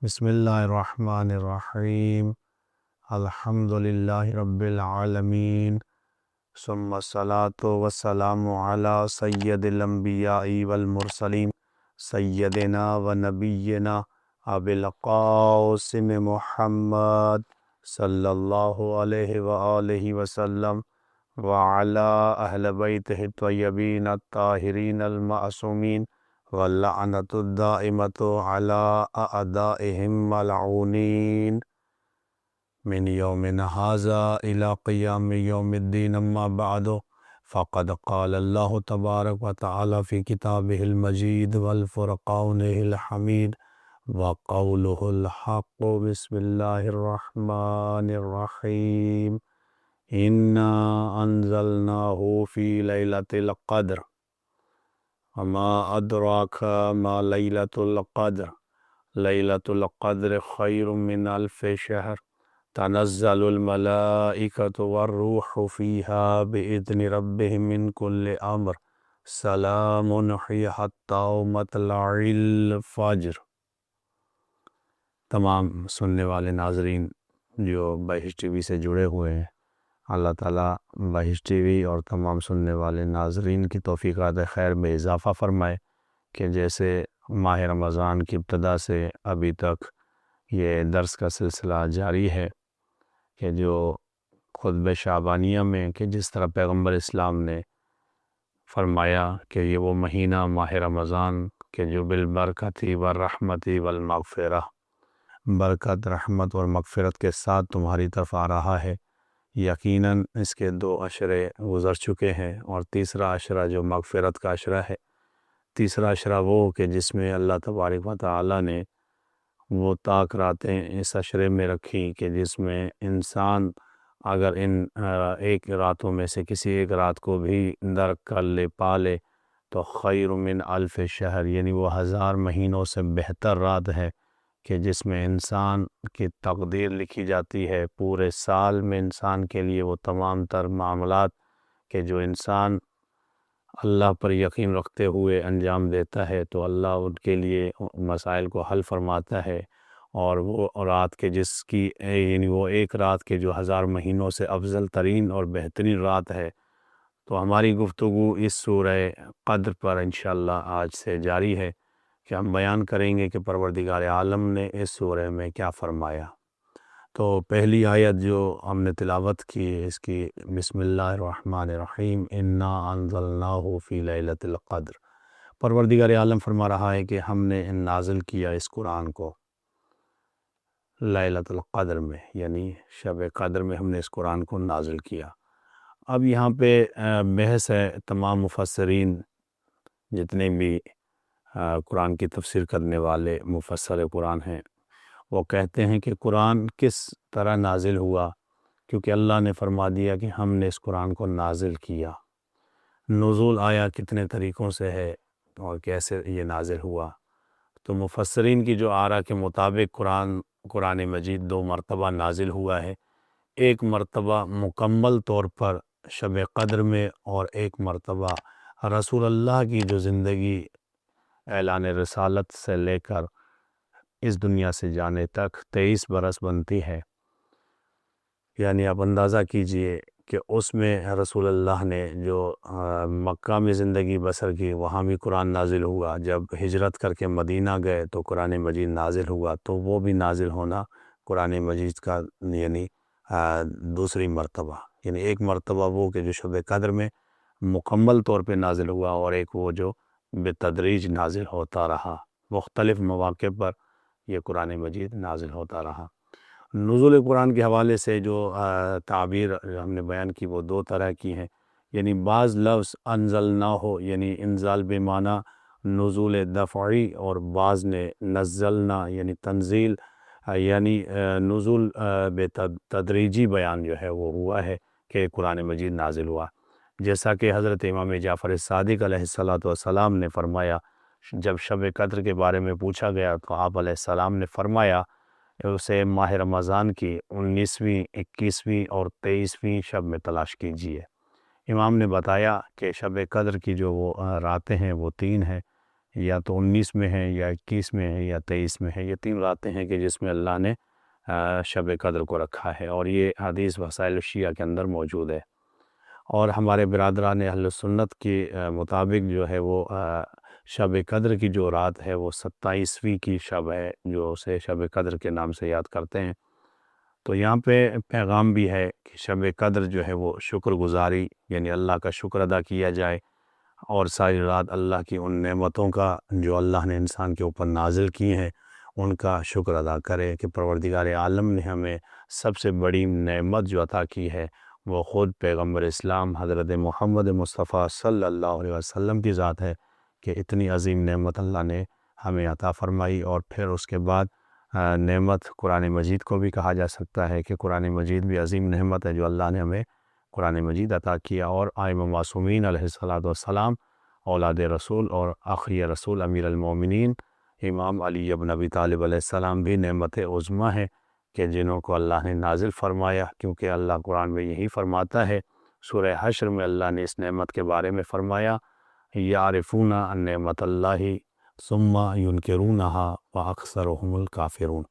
بسم اللہ الرحمن الرحیم الحمد للہ رب العالمین ثم الصلاۃ والسلام علی سید الانبیاء والمرسلین سیدنا و نبینا ابی القاسم محمد صلی اللہ علیہ وآلہ وسلم وعلی اہل بیتہ الطیبین الطاہرین المعصومین واللعنۃ الدائمۃ علی اعدائہم ملعونین من یومنا ھذا الی قیام یوم الدین اما بعد فقد قال اللہ تبارک و تعالی فی کتابہ المجید والفرقانہ الحمید وقولہ الحق بسم اللہ الرحمن الرحیم انا انزلناہ فی لیلۃ القدر وما ادراک ما لیلۃ القدر لیلۃ القدر خیر من الف شہر تنزل الملائکۃ والروح فیہا بإذن ربہم من کل امر سلام ہی حتی مطلع الفجر۔ تمام سننے والے ناظرین جو بہشت ٹی وی سے جڑے ہوئے ہیں، اللہ تعالیٰ بہشت ٹی وی اور تمام سننے والے ناظرین کی توفیقات خیر میں اضافہ فرمائے کہ جیسے ماہ رمضان کی ابتدا سے ابھی تک یہ درس کا سلسلہ جاری ہے کہ جو خطبہ شعبانیہ میں کہ جس طرح پیغمبر اسلام نے فرمایا کہ یہ وہ مہینہ ماہ رمضان کہ جو بالبرکت والرحمت والمغفرہ، برکت، رحمت اور مغفرت کے ساتھ تمہاری طرف آ رہا ہے۔ یقیناً اس کے 2 عشرے گزر چکے ہیں اور تیسرا عشرہ جو مغفرت کا عشرہ ہے، تیسرا عشرہ وہ کہ جس میں اللہ تبارک و تعالیٰ نے وہ طاق راتیں اس عشرے میں رکھی کہ جس میں انسان اگر ان ایک راتوں میں سے کسی ایک رات کو بھی درک کر لے، پا لے، تو خیر من الف شہر، یعنی وہ 1000 مہینوں سے بہتر رات ہے کہ جس میں انسان کی تقدیر لکھی جاتی ہے۔ پورے سال میں انسان کے لیے وہ تمام تر معاملات کہ جو انسان اللہ پر یقین رکھتے ہوئے انجام دیتا ہے تو اللہ ان کے لیے مسائل کو حل فرماتا ہے، اور وہ رات کے جس کی یعنی وہ ایک رات کے جو 1000 مہینوں سے افضل ترین اور بہترین رات ہے۔ تو ہماری گفتگو اس سورہ قدر پر انشاءاللہ آج سے جاری ہے کہ ہم بیان کریں گے کہ پروردگار عالم نے اس سورہ میں کیا فرمایا۔ تو پہلی آیت جو ہم نے تلاوت کی اس کی بسم اللہ الرحمن الرحیم انا انزلناہ فی لیلۃ القدر۔ پروردگار عالم فرما رہا ہے کہ ہم نے نازل کیا اس قرآن کو لیلۃ القدر میں، یعنی شب قدر میں ہم نے اس قرآن کو نازل کیا۔ اب یہاں پہ بحث ہے، تمام مفسرین جتنے بھی قرآن کی تفسیر کرنے والے مفسر قرآن ہیں وہ کہتے ہیں کہ قرآن کس طرح نازل ہوا، کیونکہ اللہ نے فرما دیا کہ ہم نے اس قرآن کو نازل کیا۔ نزول آیا کتنے طریقوں سے ہے اور کیسے یہ نازل ہوا، تو مفسرین کی جو آراء کے مطابق قرآن مجید 2 مرتبہ نازل ہوا ہے، ایک مرتبہ مکمل طور پر شب قدر میں اور ایک مرتبہ رسول اللہ کی جو زندگی اعلان رسالت سے لے کر اس دنیا سے جانے تک 23 برس بنتی ہے۔ یعنی آپ اندازہ کیجئے کہ اس میں رسول اللہ نے جو مکہ میں زندگی بسر کی وہاں بھی قرآن نازل ہوا، جب ہجرت کر کے مدینہ گئے تو قرآن مجید نازل ہوا، تو وہ بھی نازل ہونا قرآن مجید کا یعنی دوسری مرتبہ، یعنی ایک مرتبہ وہ کہ جو شب قدر میں مکمل طور پہ نازل ہوا، اور ایک وہ جو بتدریج نازل ہوتا رہا، مختلف مواقع پر یہ قرآن مجید نازل ہوتا رہا۔ نزول قرآن کے حوالے سے جو تعبیر ہم نے بیان کی وہ 2 طرح کی ہیں، یعنی بعض لفظ انزلناہ یعنی انزال بے معنی نزول دفعی، اور بعض نے نزلنا یعنی تنزیل یعنی نزول بے تدریجی بیان جو ہے وہ ہوا ہے کہ قرآن مجید نازل ہوا۔ جیسا کہ حضرت امام جعفر صادق علیہ السلام نے فرمایا، جب شب قدر کے بارے میں پوچھا گیا تو آپ علیہ السلام نے فرمایا اسے ماہ رمضان کی 19ویں، 21ویں اور 23ویں شب میں تلاش کیجیے۔ امام نے بتایا کہ شب قدر کی جو وہ راتیں ہیں وہ 3 ہیں، یا تو 19 میں ہے یا 21 میں ہے یا 23 میں ہے. یہ 3 راتیں ہیں کہ جس میں اللہ نے شب قدر کو رکھا ہے، اور یہ حدیث وسائل شیعہ کے اندر موجود ہے. اور ہمارے برادران اہل سنت کے مطابق جو ہے وہ شب قدر کی جو رات ہے وہ 27ویں کی شب ہے، جو اسے شب قدر کے نام سے یاد کرتے ہیں. تو یہاں پہ پیغام بھی ہے کہ شب قدر جو ہے وہ شکر گزاری، یعنی اللہ کا شکر ادا کیا جائے، اور ساری رات اللہ کی ان نعمتوں کا جو اللہ نے انسان کے اوپر نازل کی ہیں ان کا شکر ادا کرے کہ پروردگار عالم نے ہمیں سب سے بڑی نعمت جو عطا کی ہے وہ خود پیغمبر اسلام حضرت محمد مصطفیٰ صلی اللہ علیہ وسلم کی ذات ہے، کہ اتنی عظیم نعمت اللہ نے ہمیں عطا فرمائی. اور پھر اس کے بعد نعمت قرآن مجید کو بھی کہا جا سکتا ہے کہ قرآن مجید بھی عظیم نعمت ہے جو اللہ نے ہمیں قرآن مجید عطا کیا. اور آئمہ معصومین علیہ السلام اولاد رسول اور آخری رسول امیر المومنین امام علی بن ابی طالب علیہ السلام بھی نعمت عظمیٰ ہے کہ جنہوں کو اللہ نے نازل فرمایا، کیونکہ اللہ قرآن میں یہی فرماتا ہے. سورہ حشر میں اللہ نے اس نعمت کے بارے میں فرمایا یعرفون نعمت اللہ ثم ینکرونها واکثرهم الکافرون.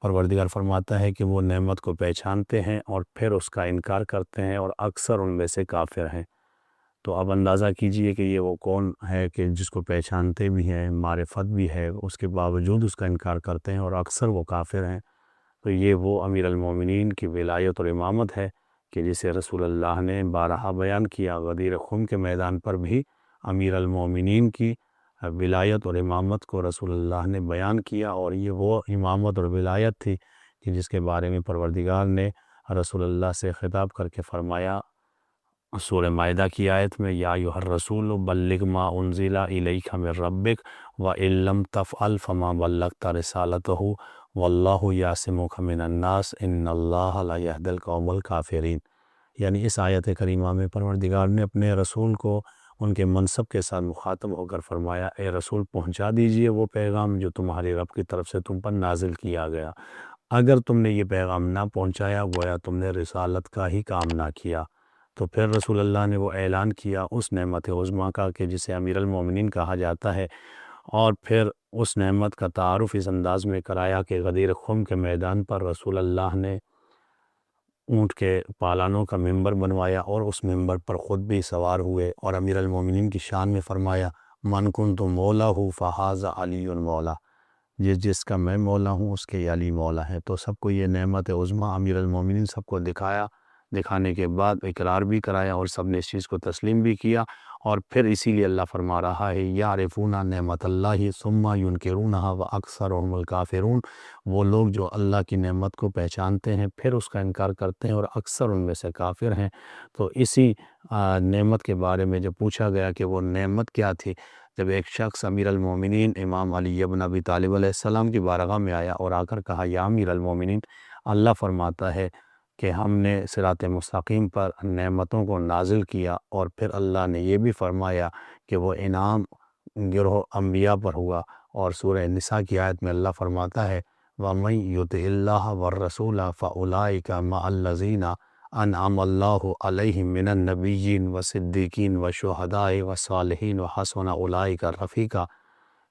پروردگار فرماتا ہے کہ وہ نعمت کو پہچانتے ہیں اور پھر اس کا انکار کرتے ہیں، اور اکثر ان میں سے کافر ہیں. تو اب اندازہ کیجئے کہ یہ وہ کون ہے کہ جس کو پہچانتے بھی ہیں، معرفت بھی ہے، اس کے باوجود اس کا انکار کرتے ہیں اور اکثر وہ کافر ہیں. تو یہ وہ امیر المومنین کی ولایت اور امامت ہے کہ جسے رسول اللہ نے بارہا بیان کیا. غدیر خم کے میدان پر بھی امیر المومنین کی ولایت اور امامت کو رسول اللہ نے بیان کیا، اور یہ وہ امامت اور ولایت تھی کہ جس کے بارے میں پروردگار نے رسول اللہ سے خطاب کر کے فرمایا سورہ مائدہ کی آیت میں یا ایھا الرسول بلغ ما انزل الیک من ربک وان لم تفعل فما بلغت رسالتہ واللہ یعصمک من الناس ان اللہ لا یہدی القوم الکافرین. یعنی اس آیت کریمہ میں پروردگار نے اپنے رسول کو ان کے منصب کے ساتھ مخاطب ہو کر فرمایا اے رسول پہنچا دیجئے وہ پیغام جو تمہاری رب کی طرف سے تم پر نازل کیا گیا. اگر تم نے یہ پیغام نہ پہنچایا گویا تم نے رسالت کا ہی کام نہ کیا. تو پھر رسول اللہ نے وہ اعلان کیا اس نعمت عظمیٰ کا کہ جسے امیر المومنین کہا جاتا ہے، اور پھر اس نعمت کا تعارف اس انداز میں کرایا کہ غدیر خم کے میدان پر رسول اللہ نے اونٹ کے پالانوں کا ممبر بنوایا اور اس ممبر پر خود بھی سوار ہوئے، اور امیر المومنین کی شان میں فرمایا من کنت مولا فہذا علی مولا، جس کا میں مولا ہوں اس کے علی مولا ہے. تو سب کو یہ نعمت عظمیٰ امیر المومنین سب کو دکھانے کے بعد اقرار بھی کرایا، اور سب نے اس چیز کو تسلیم بھی کیا. اور پھر اسی لیے اللہ فرما رہا ہے یعرفون نعمت اللہ ثم ینکرونها واکثرهم الکافرون. وہ لوگ جو اللہ کی نعمت کو پہچانتے ہیں پھر اس کا انکار کرتے ہیں اور اکثر ان میں سے کافر ہیں. تو اسی نعمت کے بارے میں جب پوچھا گیا کہ وہ نعمت کیا تھی، جب ایک شخص امیر المومنین امام علی بن ابی طالب علیہ السلام کی بارگاہ میں آیا اور آ کر کہا یا امیر المومنین اللہ فرماتا ہے کہ ہم نے صراط مستقیم پر نعمتوں کو نازل کیا، اور پھر اللہ نے یہ بھی فرمایا کہ وہ انعام گروہ انبیاء پر ہوا. اور سورہ نساء کی آیت میں اللہ فرماتا ہے وَمَن یُطِعِ اللَّهَ وَالرَّسُولَ فَأُولَٰئِکَ مَعَ الَّذِینَ انعم اللہ علیہم من النبیین والصدیقین والشہداء والصالحین وحسن اولئک رفیقا.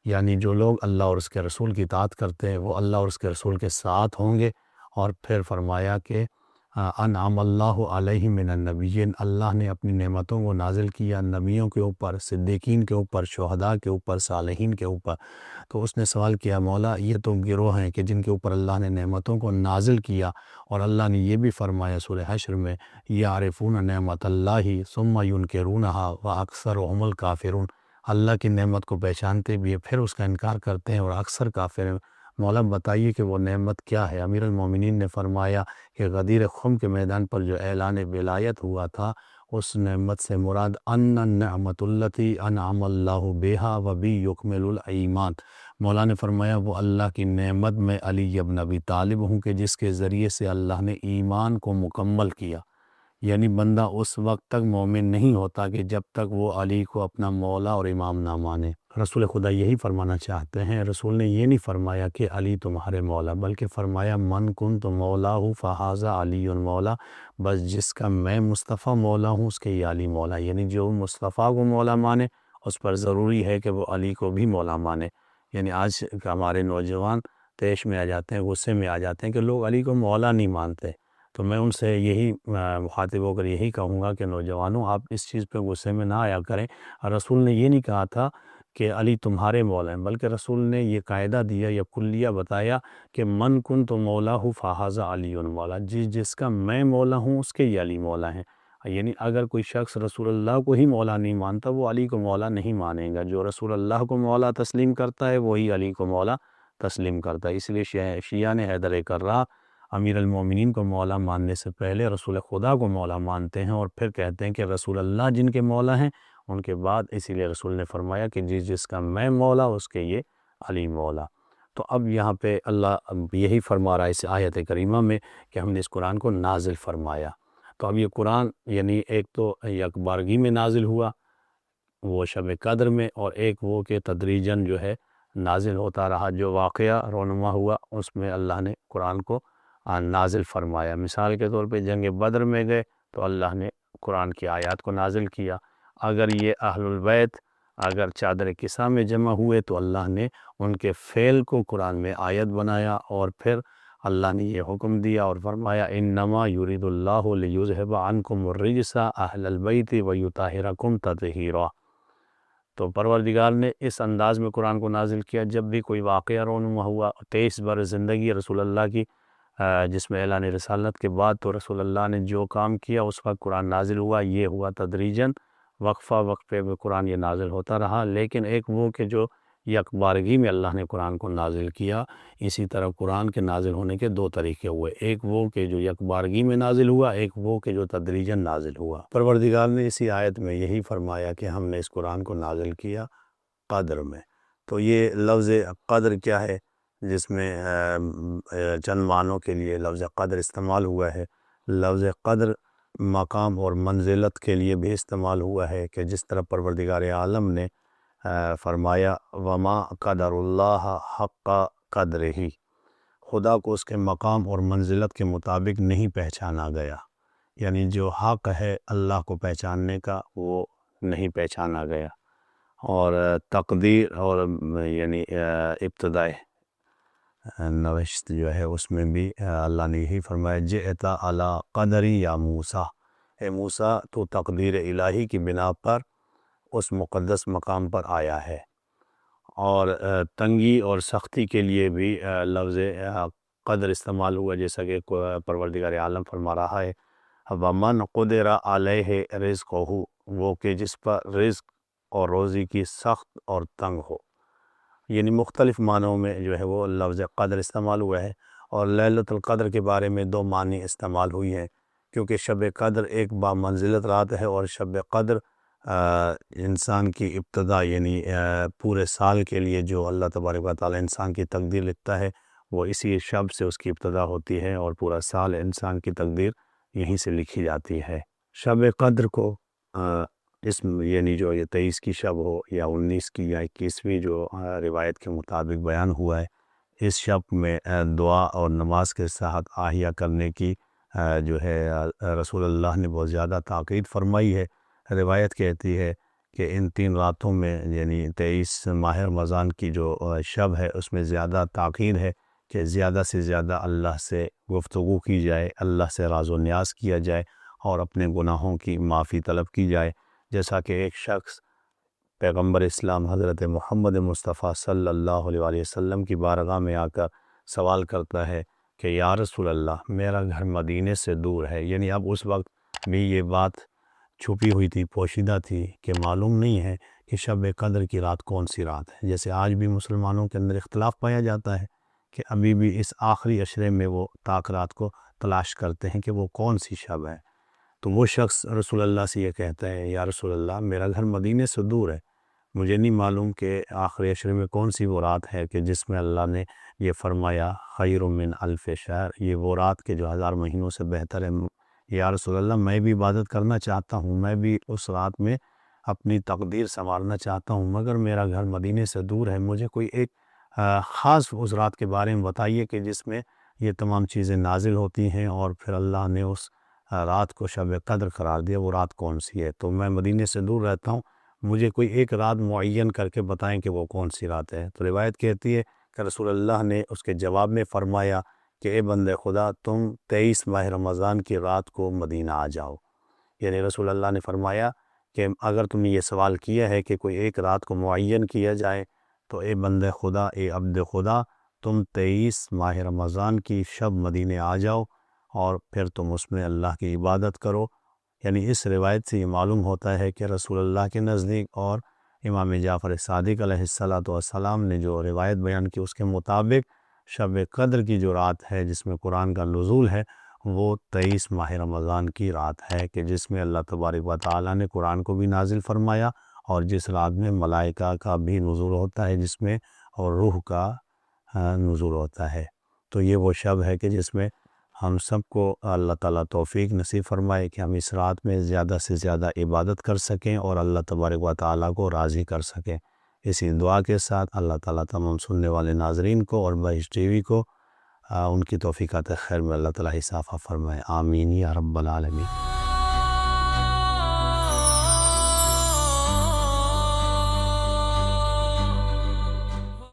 یعنی جو لوگ اللہ اور اس کے رسول کی اطاعت کرتے ہیں وہ اللہ اور اس کے رسول کے ساتھ ہوں گے. اور پھر فرمایا کہ انعم اللہ علیہم من النبیین، اللہ نے اپنی نعمتوں کو نازل کیا نبیوں کے اوپر، صدیقین کے اوپر، شہداء کے اوپر، صالحین کے اوپر. تو اس نے سوال کیا مولا یہ تو گروہ ہیں کہ جن کے اوپر اللہ نے نعمتوں کو نازل کیا، اور اللہ نے یہ بھی فرمایا سورہ حشر میں یعرفون نعمت اللہ ثم ینکرونہا واکثرهم الکافرون. اللہ کی نعمت کو پہچانتے بھی ہیں پھر اس کا انکار کرتے ہیں اور اکثر کافر ہیں. مولا بتائیے کہ وہ نعمت کیا ہے؟ امیر المومنین نے فرمایا کہ غدیر خم کے میدان پر جو اعلان ولایت ہوا تھا اس نعمت سے مراد ان النعمت التی انعم اللہ بہا وبی یکمل الایمان. مولا نے فرمایا وہ اللہ کی نعمت میں علی بن ابی طالب ہوں کہ جس کے ذریعے سے اللہ نے ایمان کو مکمل کیا. یعنی بندہ اس وقت تک مومن نہیں ہوتا کہ جب تک وہ علی کو اپنا مولا اور امام نہ مانے. رسول خدا یہی فرمانا چاہتے ہیں. رسول نے یہ نہیں فرمایا کہ علی تمہارے مولا، بلکہ فرمایا من کنت مولا فہذا علی مولا. بس جس کا میں مصطفیٰ مولا ہوں اس کے یہ علی مولا. یعنی جو مصطفیٰ کو مولا مانے اس پر ضروری ہے کہ وہ علی کو بھی مولا مانے۔ یعنی آج ہمارے نوجوان طیش میں آ جاتے ہیں، غصے میں آ جاتے ہیں کہ لوگ علی کو مولا نہیں مانتے۔ تو میں ان سے یہی مخاطب ہو کر یہی کہوں گا کہ نوجوانوں، آپ اس چیز پہ غصے میں نہ آیا کریں۔ رسول نے یہ نہیں کہا تھا کہ علی تمہارے مولا ہیں، بلکہ رسول نے یہ قاعدہ دیا یا کلیہ بتایا کہ من کن تو مولا ہو فہذا علی مولا، جس کا میں مولا ہوں اس کے یہ علی مولا ہیں۔ یعنی اگر کوئی شخص رسول اللہ کو ہی مولا نہیں مانتا، وہ علی کو مولا نہیں مانے گا۔ جو رسول اللہ کو مولا تسلیم کرتا ہے وہی علی کو مولا تسلیم کرتا ہے۔ اس لیے شیعہ نے حیدر کرار امیر المومنین کو مولا ماننے سے پہلے رسول خدا کو مولا مانتے ہیں، اور پھر کہتے ہیں کہ رسول اللہ جن کے مولا ہیں ان کے بعد اسی لیے رسول نے فرمایا کہ جس کا میں مولا اس کے یہ علی مولا۔ تو اب یہاں پہ اللہ یہی فرما رہا ہے اس آیت کریمہ میں کہ ہم نے اس قرآن کو نازل فرمایا۔ تو اب یہ قرآن یعنی ایک تو یکبارگی میں نازل ہوا وہ شب قدر میں، اور ایک وہ کہ تدریجاً جو ہے نازل ہوتا رہا۔ جو واقعہ رونما ہوا اس میں اللہ نے قرآن کو نازل فرمایا۔ مثال کے طور پہ جنگ بدر میں گئے تو اللہ نے قرآن کی آیات کو نازل کیا۔ اگر یہ اہل البیت اگر چادر کسا میں جمع ہوئے تو اللہ نے ان کے فعل کو قرآن میں آیت بنایا، اور پھر اللہ نے یہ حکم دیا اور فرمایا انما یرید اللہ لیذھب عنکم الرجس اہل البیت ویطہرکم تطہیرا۔ تو پروردگار نے اس انداز میں قرآن کو نازل کیا۔ جب بھی کوئی واقعہ رونما ہوا 23 برس زندگی رسول اللہ کی، جس میں اعلان رسالت کے بعد تو رسول اللہ نے جو کام کیا اس وقت قرآن نازل ہوا۔ یہ ہوا تدریجاً، وقفہ وقفے میں قرآن یہ نازل ہوتا رہا۔ لیکن ایک وہ کہ جو یکبارگی میں اللہ نے قرآن کو نازل کیا، اسی طرح قرآن کے نازل ہونے کے دو طریقے ہوئے، ایک وہ کہ جو یکبارگی میں نازل ہوا، ایک وہ کہ جو تدریجاً نازل ہوا۔ پروردگار نے اسی آیت میں یہی فرمایا کہ ہم نے اس قرآن کو نازل کیا قدر میں۔ تو یہ لفظ قدر کیا ہے، جس میں چند معنوں کے لیے لفظ قدر استعمال ہوا ہے۔ لفظ قدر مقام اور منزلت کے لیے بھی استعمال ہوا ہے، کہ جس طرح پروردگار عالم نے فرمایا وما قدر اللہ حق قدرہ، خدا کو اس کے مقام اور منزلت کے مطابق نہیں پہچانا گیا۔ یعنی جو حق ہے اللہ کو پہچاننے کا وہ نہیں پہچانا گیا۔ اور تقدیر اور یعنی ابتدائی نوشت جو ہے اس میں بھی اللہ نے یہی فرمایا جئت علی قدری یا موسیٰ، اے موسیٰ تو تقدیر الہی کی بنا پر اس مقدس مقام پر آیا ہے۔ اور تنگی اور سختی کے لیے بھی لفظ قدر استعمال ہوا، جیسا کہ پروردگار عالم فرما رہا ہے وَمَنْ قُدِرَ عَلَيْهِ رِزْقُهُ، وہ کہ جس پر رزق اور روزی کی سخت اور تنگ ہو۔ یعنی مختلف معنوں میں جو ہے وہ لفظ قدر استعمال ہوا ہے۔ اور لیلۃ القدر کے بارے میں دو معنی استعمال ہوئی ہیں، کیونکہ شب قدر ایک بامنزلت رات ہے، اور شب قدر انسان کی ابتدا، یعنی پورے سال کے لیے جو اللہ تبارک و تعالی انسان کی تقدیر لکھتا ہے وہ اسی شب سے اس کی ابتدا ہوتی ہے، اور پورا سال انسان کی تقدیر یہیں سے لکھی جاتی ہے۔ شب قدر کو یعنی جو یہ 23 کی شب ہو یا 19 کی یا 21ویں جو روایت کے مطابق بیان ہوا ہے، اس شب میں دعا اور نماز کے ساتھ آہیا کرنے کی جو ہے رسول اللہ نے بہت زیادہ تاکید فرمائی ہے۔ روایت کہتی ہے کہ ان 3 راتوں میں یعنی 23 ماہ رمضان کی جو شب ہے اس میں زیادہ تاکید ہے کہ زیادہ سے زیادہ اللہ سے گفتگو کی جائے، اللہ سے راز و نیاز کیا جائے، اور اپنے گناہوں کی معافی طلب کی جائے۔ جیسا کہ ایک شخص پیغمبر اسلام حضرت محمد مصطفیٰ صلی اللہ علیہ وسلم کی بارگاہ میں آ کر سوال کرتا ہے کہ یا رسول اللہ میرا گھر مدینے سے دور ہے۔ یعنی اب اس وقت بھی یہ بات چھپی ہوئی تھی، پوشیدہ تھی، کہ معلوم نہیں ہے کہ شب قدر کی رات کون سی رات ہے۔ جیسے آج بھی مسلمانوں کے اندر اختلاف پایا جاتا ہے کہ ابھی بھی اس آخری عشرے میں وہ طاق رات کو تلاش کرتے ہیں کہ وہ کون سی شب ہے۔ تو وہ شخص رسول اللہ سے یہ کہتا ہے یا رسول اللہ میرا گھر مدینے سے دور ہے، مجھے نہیں معلوم کہ آخری عشرے میں کون سی وہ رات ہے کہ جس میں اللہ نے یہ فرمایا خیر من الف شہر، یہ وہ رات کے جو 1000 مہینوں سے بہتر ہے۔ یا رسول اللہ میں بھی عبادت کرنا چاہتا ہوں، میں بھی اس رات میں اپنی تقدیر سنوارنا چاہتا ہوں، مگر میرا گھر مدینے سے دور ہے۔ مجھے کوئی ایک خاص اس رات کے بارے میں بتائیے کہ جس میں یہ تمام چیزیں نازل ہوتی ہیں، اور پھر اللہ نے اس رات کو شب قدر قرار دیا، وہ رات کون سی ہے؟ تو میں مدینے سے دور رہتا ہوں، مجھے کوئی ایک رات معین کر کے بتائیں کہ وہ کون سی رات ہے۔ تو روایت کہتی ہے کہ رسول اللہ نے اس کے جواب میں فرمایا کہ اے بندے خدا، تم 23 ماہ رمضان کی رات کو مدینہ آ جاؤ۔ یعنی رسول اللہ نے فرمایا کہ اگر تم نے یہ سوال کیا ہے کہ کوئی ایک رات کو معین کیا جائے، تو اے بندے خدا، اے عبد خدا، تم 23 ماہ رمضان کی شب مدینہ آ جاؤ اور پھر تم اس میں اللہ کی عبادت کرو۔ یعنی اس روایت سے یہ معلوم ہوتا ہے کہ رسول اللہ کے نزدیک اور امام جعفر صادق علیہ السلام نے جو روایت بیان کی اس کے مطابق شب قدر کی جو رات ہے جس میں قرآن کا نزول ہے وہ 23 ماہ رمضان کی رات ہے، کہ جس میں اللہ تبارک و تعالیٰ نے قرآن کو بھی نازل فرمایا، اور جس رات میں ملائکہ کا بھی نزول ہوتا ہے، جس میں اور روح کا نزول ہوتا ہے۔ تو یہ وہ شب ہے کہ جس میں ہم سب کو اللہ تعالیٰ توفیق نصیب فرمائے کہ ہم اس رات میں زیادہ سے زیادہ عبادت کر سکیں اور اللہ تبارک و تعالیٰ کو راضی کر سکیں۔ اسی دعا کے ساتھ اللہ تعالیٰ تمام سننے والے ناظرین کو اور بہشت ٹی وی کو ان کی توفیقات خیر میں اللہ تعالیٰ اضافہ فرمائے، آمین یا رب العالمین۔